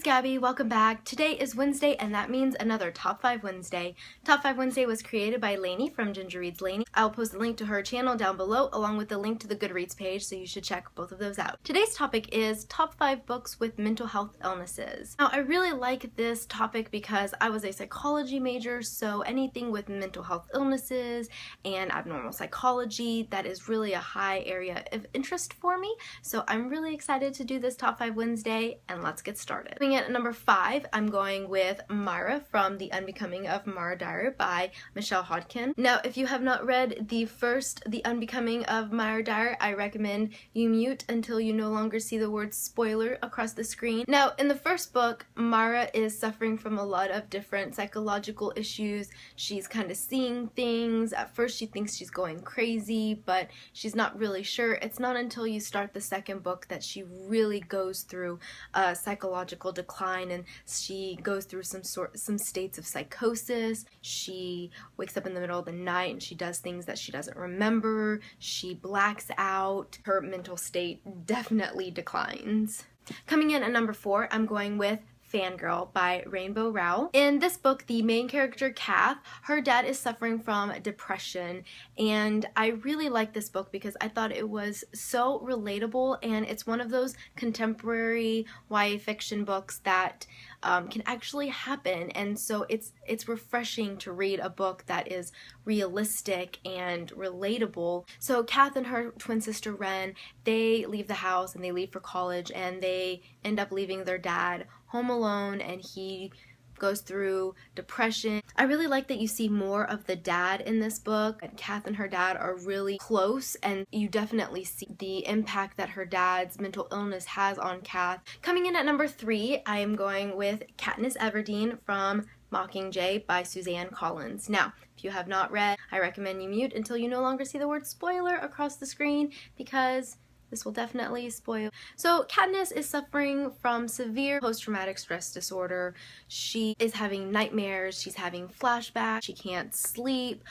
it's Gabby. Welcome back. Today is Wednesday, and that means another Top 5 Wednesday. Top 5 Wednesday was created by Lenny from Goodreads Lenny. I'll post the link to her channel down below, along with the link to the Goodreads page, so you should check both of those out. Today's topic is top 5 books with mental health illnesses. Now, I really like this topic because I was a psychology major, so anything with mental health illnesses and abnormal psychology, that is really a high area of interest for me. So I'm really excited to do this Top 5 Wednesday, and let's get started. Coming in at number 5, I'm going with Mayra from The Unbecoming of Mara Dyer by Michelle Hodkin. Now, if you have not read the first The Unbecoming of Mara Dyer, I recommend you mute until you no longer see the word spoiler across the screen. Now, in the first book, Mara is suffering from a lot of different psychological issues. She's kind of seeing things. At first, she thinks she's going crazy, but she's not really sure. It's not until you start the second book that she really goes through a psychological decline, and she goes through some states of psychosis. She wakes up in the middle of the night and she does things that she doesn't remember. She blacks out. Her mental state definitely declines. Coming in at number 4, I'm going with Fangirl by Rainbow Rowell. In this book, the main character, Kath, her dad is suffering from depression, and I really like this book because I thought it was so relatable, and it's one of those contemporary YA fiction books that can actually happen, and so it's refreshing to read a book that is realistic and relatable. So Kath and her twin sister Ren, they leave the house and they leave for college, and they end up leaving their dad home alone, and he goes through depression. I really like that you see more of the dad in this book. Kath and her dad are really close, and you definitely see the impact that her dad's mental illness has on Kath. Coming in at number 3, I am going with Katniss Everdeen from Mockingjay by Suzanne Collins. Now, if you have not read, I recommend you mute until you no longer see the word spoiler across the screen, because this will definitely spoil. So Katniss is suffering from severe post-traumatic stress disorder. She is having nightmares, she's having flashbacks, she can't sleep,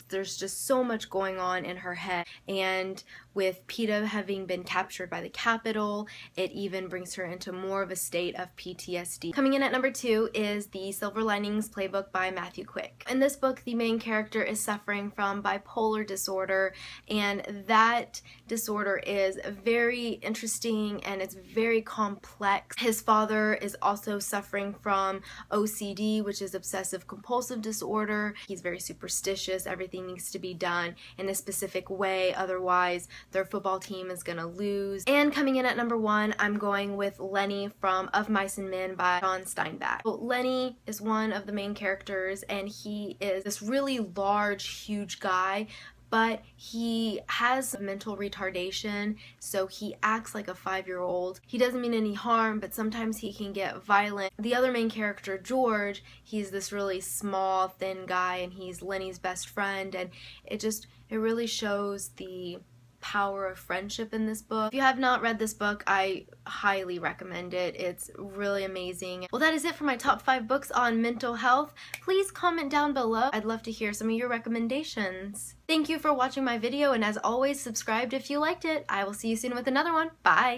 there's just so much going on in her head. And with Peeta having been captured by the Capitol, it even brings her into more of a state of PTSD. Coming in at number 2 is The Silver Linings Playbook by Matthew Quick. In this book, the main character is suffering from bipolar disorder, and that disorder is very interesting and it's very complex. His father is also suffering from OCD, which is obsessive compulsive disorder. He's very superstitious. Everything needs to be done in a specific way, otherwise their football team is gonna lose. And coming in at number 1, I'm going with Lenny from Of Mice and Men by John Steinbeck. So Lenny is one of the main characters, and he is this really large, huge guy, but he has mental retardation, so he acts like a 5-year-old. He doesn't mean any harm, but sometimes he can get violent. The other main character, George, he's this really small, thin guy, and he's Lenny's best friend, and it really shows the power of friendship in this book. If you have not read this book, I highly recommend it. It's really amazing. Well, that is it for my top 5 books on mental health. Please comment down below. I'd love to hear some of your recommendations. Thank you for watching my video, and as always, subscribe if you liked it. I will see you soon with another one. Bye!